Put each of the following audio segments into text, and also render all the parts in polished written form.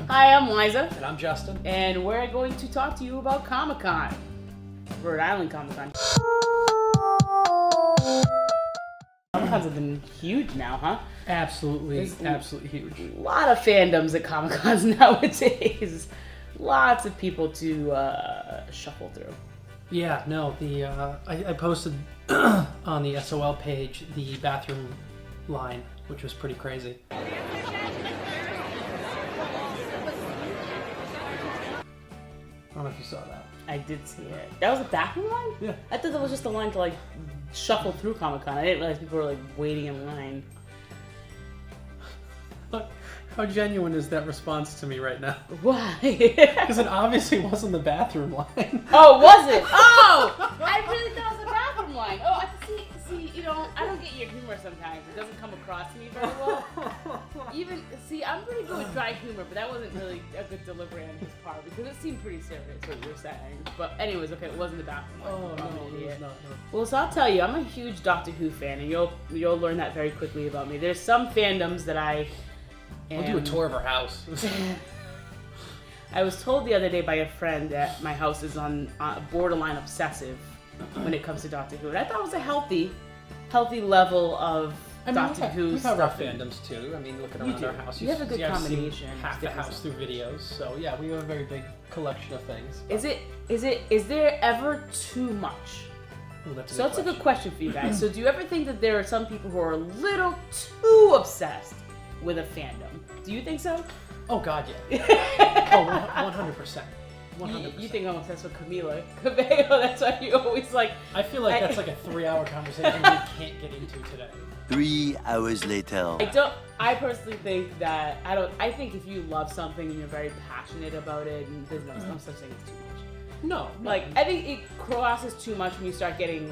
Hi, I'm Liza. And I'm Justin. And we're going to talk to you about Comic-Con. Rhode Island Comic-Con. Comic-Cons have been huge now, huh? Absolutely huge. A lot of fandoms at Comic-Cons nowadays. Lots of people to shuffle through. Yeah, no, I posted on the SOL page the bathroom line, which was pretty crazy. I don't know if you saw that. I did see it. That was a bathroom line? Yeah. I thought that was just a line to shuffle through Comic-Con. I didn't realize people were waiting in line. Look, how genuine is that response to me right now? Why? Because it obviously wasn't the bathroom line. Oh, was it? Oh! I really thought it was the bathroom line. Oh, see, I don't get your humor sometimes. It doesn't come across to me very well. I'm pretty good with dry humor, but that wasn't really a good delivery on his part because it seemed pretty serious what you were saying. But anyways, okay, it wasn't the bathroom line. Oh, no, it was not. No. Well, so I'll tell you, I'm a huge Doctor Who fan, and you'll learn that very quickly about me. There's some fandoms that We'll do a tour of our house. I was told the other day by a friend that my house is on borderline obsessive when it comes to Doctor Who, and I thought it was a healthy level of Doctor Who we stuff. have our fandoms too. I mean, looking around our house, you have a good combination. See half the house through videos, so yeah, we have a very big collection of things. Is there ever too much? Ooh, that's a good question for you guys. So do you ever think that there are some people who are a little too obsessed with a fandom? Do you think so? Oh God, yeah. Oh, 100%. 100%. You think I'm obsessed with Camila Cabello? That's why you always I feel like that's like a 3-hour conversation we can't get into today. 3 hours later. I personally think that I think if you love something and you're very passionate about it, and there's no such thing as too much. No. I think it crosses too much when you start getting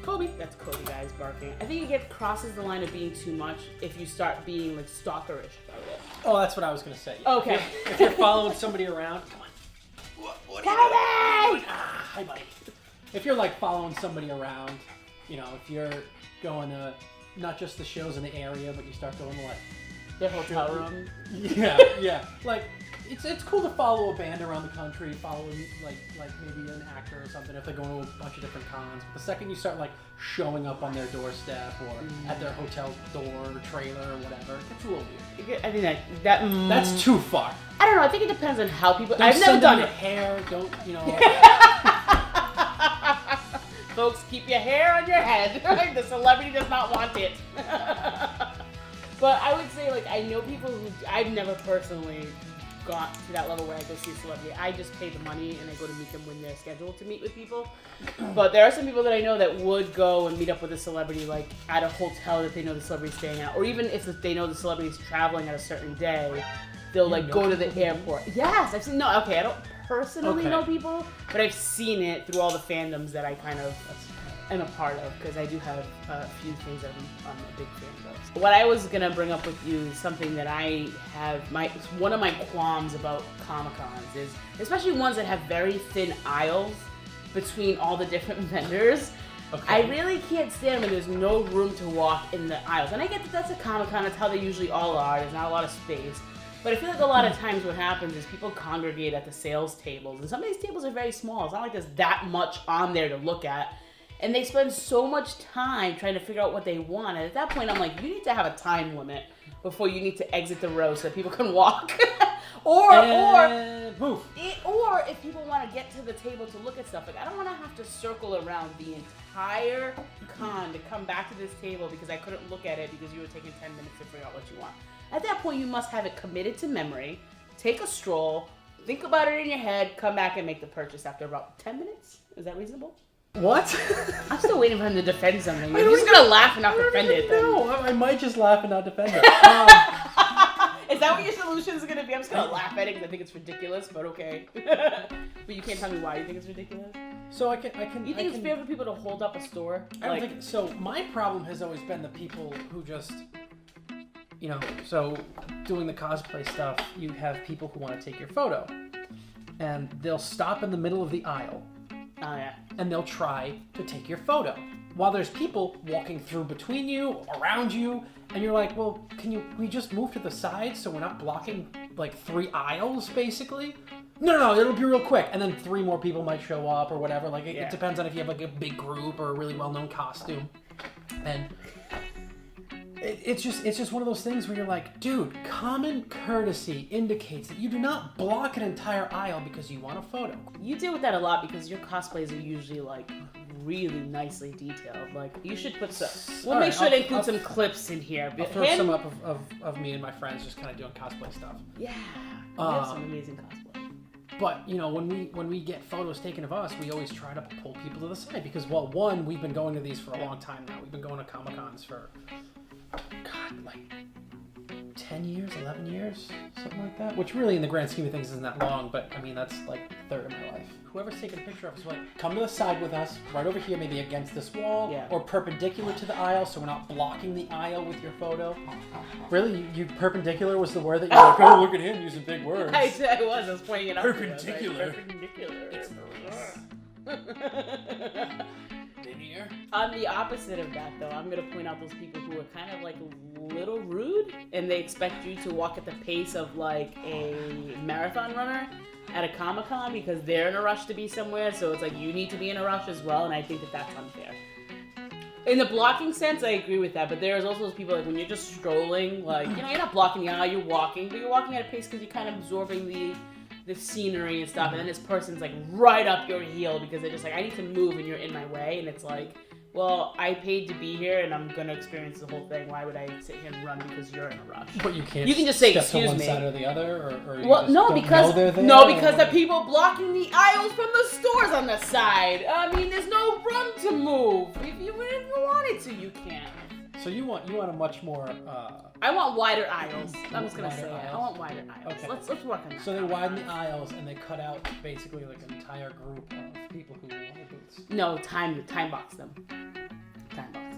Kobe. That's Kobe, guys, barking. I think it crosses the line of being too much if you start being stalkerish about it. Oh, that's what I was gonna say. Okay. If you're following somebody around, come on. What are you doing? Hi, buddy. If you're following somebody around, if you're going to not just the shows in the area, but you start going to their hotel room. Yeah. It's cool to follow a band around the country, follow maybe an actor or something if they're going to a bunch of different cons. But the second you start showing up on their doorstep or at their hotel door or trailer or whatever, it gets a little weird. I think that's too far. I don't know. I think it depends on how people. Don't I've never done your it. Hair, don't Folks, keep your hair on your head. The celebrity does not want it. But I would say I know people who I've never personally got to that level where I go see a celebrity. I just pay the money and I go to meet them when they're scheduled to meet with people. But there are some people that I know that would go and meet up with a celebrity at a hotel that they know the celebrity's staying at, or even if they know the celebrity's traveling at a certain day, they'll go to the airport. Yes, I've seen. I don't personally know people, but I've seen it through all the fandoms that I kind of am a part of, because I do have a few things that I'm a big fan of. What I was going to bring up with you is something that I have, one of my qualms about Comic-Cons is, especially ones that have very thin aisles between all the different vendors. Okay. I really can't stand when there's no room to walk in the aisles. And I get that that's a Comic-Con, that's how they usually all are, there's not a lot of space. But I feel like a lot of times what happens is people congregate at the sales tables, and some of these tables are very small. It's not like there's that much on there to look at. And they spend so much time trying to figure out what they want. And at that point, I'm like, you need to have a time limit before you need to exit the row so that people can walk. or if people want to get to the table to look at stuff, I don't want to have to circle around the entire con to come back to this table because I couldn't look at it because you were taking 10 minutes to figure out what you want. At that point, you must have it committed to memory, take a stroll, think about it in your head, come back and make the purchase after about 10 minutes. Is that reasonable? What? I'm still waiting for him to defend something. You're just gonna laugh and not defend it. No, I might just laugh and not defend it. Is that what your solution is gonna be? I'm just gonna laugh at it because I think it's ridiculous, but okay. But you can't tell me why you think it's ridiculous. So I can. You think it's fair for people to hold up a store? I don't think so. My problem has always been the people who just, so doing the cosplay stuff, you have people who want to take your photo, and they'll stop in the middle of the aisle. Oh, yeah. And they'll try to take your photo while there's people walking through between you, around you, And you're like, well, we just move to the side so we're not blocking like 3 aisles basically? No, it'll be real quick. And then 3 more people might show up or whatever. Like it depends on if you have like a big group or a really well-known costume. And it's just one of those things where you're like, dude, common courtesy indicates that you do not block an entire aisle because you want a photo. You deal with that a lot because your cosplays are usually like really nicely detailed. Like you should put some. We'll make sure to include some clips in here. I'll throw some up of me and my friends just kind of doing cosplay stuff. Yeah, we have some amazing cosplay. But you know, when we get photos taken of us, we always try to pull people to the side because, well, one, we've been going to these for a long time now. We've been going to Comic-Cons for, God, like 10 years, 11 years, something like that. Which really, in the grand scheme of things, isn't that long. But I mean, that's like a third of my life. Whoever's taking a picture of us, like, come to the side with us, right over here, maybe against this wall, or perpendicular to the aisle, so we're not blocking the aisle with your photo. Really, you perpendicular was the word that you were like, oh, look at him using big words. I was pointing it out. Perpendicular. Like, perpendicular. It's linear. On the opposite of that, though, I'm going to point out those people who are kind of like a little rude, and they expect you to walk at the pace of like a marathon runner at a Comic-Con because they're in a rush to be somewhere, so it's like you need to be in a rush as well, and I think that that's unfair. In the blocking sense, I agree with that, but there's also those people like when you're just strolling, like, you know, you're not blocking the aisle, you're walking, but you're walking at a pace because you're kind of absorbing the scenery and stuff, and then this person's like right up your heel because they're just like, I need to move and you're in my way, and it's like, well, I paid to be here and I'm gonna experience the whole thing. Why would I sit here and run because you're in a rush? But you can't. You can just say, step excuse to one me. side or the other, or you well, just no, don't because know they're there, because the people blocking the aisles from the stores on the side. I mean, there's no room to move. If you wanted to, you can't. So you want a much more. I want wider aisles. I'm just gonna Wider say it. aisles? I want wider aisles. Okay. Let's work on that. So they widen the aisles and they cut out basically like an entire group of people who want booths. No, time box them.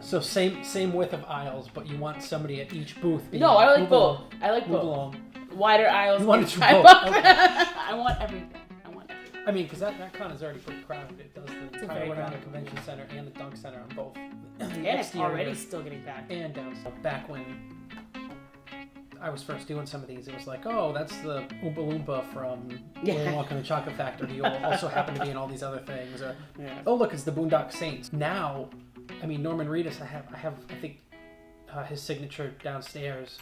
So same width of aisles, but you want somebody at each booth. No, I like both. I like move both. along. Wider aisles. You want it to time both. box. Okay. I want everything. I mean, because that con is already pretty crowded. It does the very entire crowded. Convention Center and the Dunk Center on both. And it's already still getting packed. And down. Back when I was first doing some of these, it was like, oh, that's the Oompa Loompa from Willy Wonka and the Chocolate Factory. He also happened to be in all these other things. Or, oh, look, it's the Boondock Saints. Now, I mean, Norman Reedus, I have I think his signature downstairs.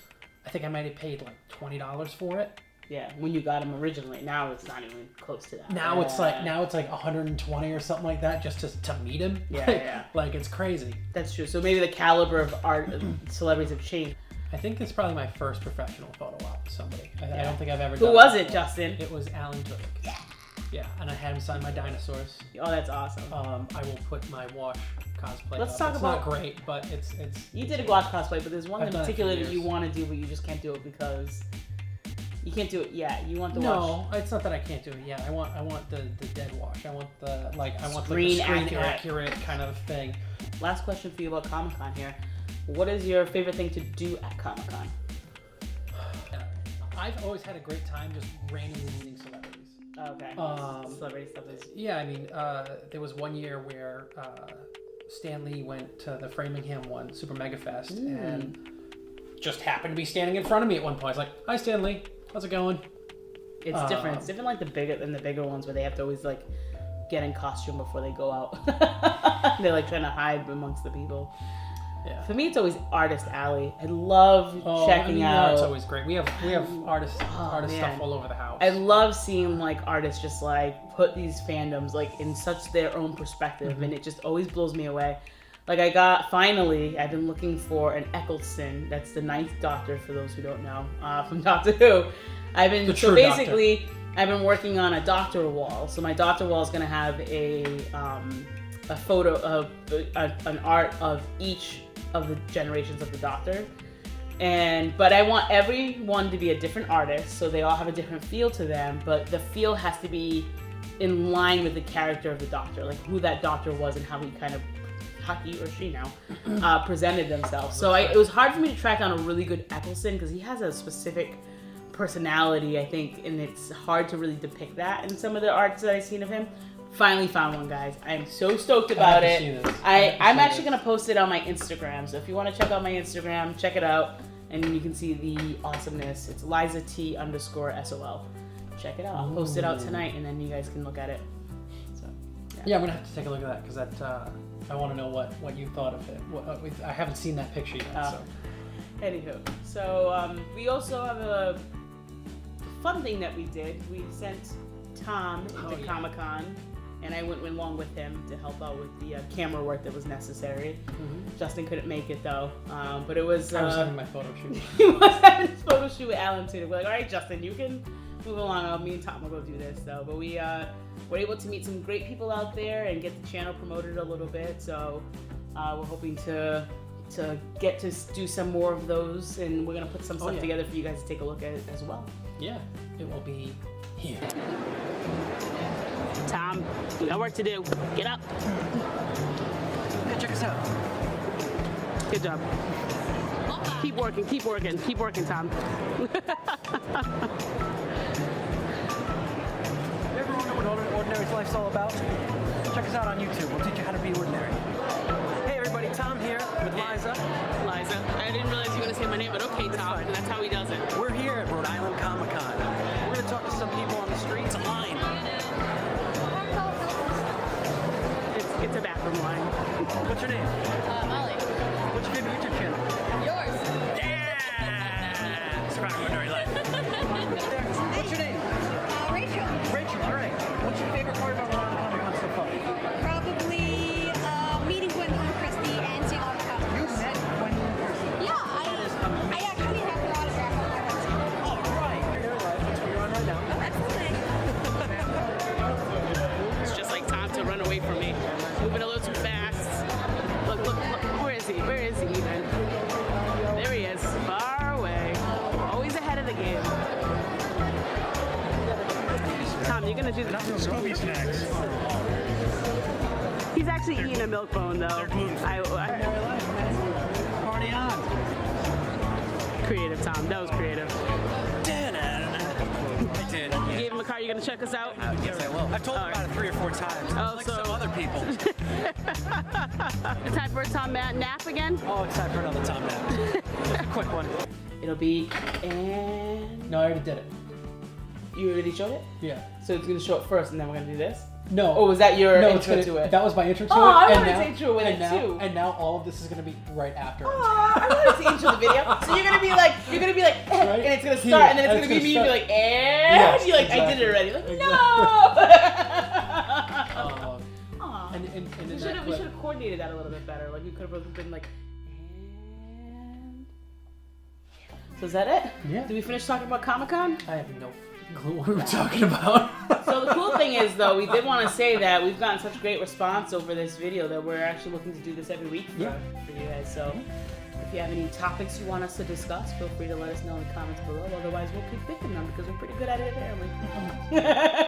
I think I might have paid like $20 for it. Yeah, when you got him originally. Now it's not even close to that. Now it's like 120 or something like that just to meet him. Yeah. Like it's crazy. That's true. So maybe the caliber of art celebrities have changed. I think it's probably my first professional photo op with somebody. I don't think I've ever Who done was it it, Justin? It was Alan Tudyk. Yeah, and I had him sign my dinosaurs. Oh, that's awesome. I will put my wash cosplay Let's up. talk it's about... not great, but it's You did a gouache cosplay, but there's one in I've done it for particular that years. you want to do, but you just can't do it because... You can't do it yet. You want the wash. No, it's not that I can't do it yet. I want the dead wash. I want the Screen accurate kind of thing. Last question for you about Comic-Con here. What is your favorite thing to do at Comic-Con? I've always had a great time just randomly meeting celebrities. Okay. Celebrity stuff is... Yeah, I mean, there was one year where Stan Lee went to the Framingham one, Super Mega Fest, and just happened to be standing in front of me at one point. I was like, hi, Stan Lee. How's it going? It's different. It's different like the bigger ones where they have to always like get in costume before they go out. They're like trying to hide amongst the people. Yeah. For me, it's always Artist Alley. I love checking out. It's always great. We have artist stuff all over the house. I love seeing like artists just like put these fandoms like in such their own perspective, and it just always blows me away. Like I've been looking for an Eccleston. That's the 9th Doctor for those who don't know, from Doctor Who. I've been working on a Doctor wall. So my Doctor wall is gonna have a photo of an art of each of the generations of the Doctor. But I want everyone to be a different artist, so they all have a different feel to them, but the feel has to be in line with the character of the Doctor, like who that Doctor was and how he kind of, he or she now, presented themselves. So it was hard for me to track down a really good Eccleston because he has a specific personality, I think, and it's hard to really depict that in some of the arts that I've seen of him. Finally found one, guys. I am so stoked about it. I'm actually going to post it on my Instagram. So if you want to check out my Instagram, check it out. And you can see the awesomeness. It's LizaT_SOL. Check it out. I'll post it out tonight, and then you guys can look at it. So, yeah, I'm going to have to take a look at that, because I want to know what you thought of it. I haven't seen that picture yet. So. Anywho, so we also have a fun thing that we did. We sent Tom into Comic-Con, and I went along with him to help out with the camera work that was necessary. Justin couldn't make it though, but it was. I was having my photo shoot. He was having his photo shoot with Alan too. We're like, all right, Justin, you can move along. Me and Tom will go do this though. But we were able to meet some great people out there and get the channel promoted a little bit. So we're hoping to get to do some more of those, and we're gonna put some stuff together for you guys to take a look at it as well. Yeah, it will be here. Tom, we got work to do. Get up. Hey, check us out. Good job. Keep working, Tom. You ever wonder what Ordinary's life's all about? Check us out on YouTube. We'll teach you how to be ordinary. Hey, everybody. Tom here with Liza. Liza. I didn't realize you were going to say my name, but okay, Tom. That's how he does it. We're here at Rhode Island Comic-Con. We're going to talk to some people on the streets. A line. It's a bathroom line. What's your name? Molly. What's your favorite YouTube channel? Yours. Yeah! Survivor Ordinary Life. What's your name? Rachel. Rachel, all right. What's your favorite part about Rhode Island Comic-Con so far? Probably meeting Gwendolyn Christie and seeing all the comics. You met Gwendolyn Christie. Yeah, I actually have her autograph on my website. All right. Ordinary Life. That's what you're on right now. Oh, excellent. It's just like Tom to run away from me. Moving a little too fast. Look. Where is he? Where is he even? There he is. Far away. Always ahead of the game. Tom, you're going to do the Scooby snacks. He's actually eating a milk bone, though. Party on. Creative, Tom. That was creative. I did. You gave him a car. You going to check us out? Yes, I will. I've told him about it 3 or 4 times. Like some other people. It's time for a Tom nap again? Oh, it's time for another Tom nap. Just a quick one. It'll be, and... No, I already did it. You already showed it? Yeah. So it's going to show it first, and then we're going to do this? No. Oh, was that your No, intro to it? That was my intro to it. Oh, I and wanted now- to intro with it, too. And now all of this is going to be right after. Aw, I wanted to intro the video. So you're gonna be like, Right? and it's gonna start, and then it's gonna be me, and be like, and Yes, you're like, I exactly. did it already. Like, Exactly. no. Aw. And in We that should clip, have coordinated that a little bit better. Like we could have been like, and. So is that it? Yeah. Did we finish talking about Comic-Con? I have no clue what we were talking about. So the cool thing is, though, we did want to say that we've gotten such great response over this video that we're actually looking to do this every week for you guys. So if you have any topics you want us to discuss, feel free to let us know in the comments below. Otherwise, we'll keep picking them because we're pretty good at it apparently.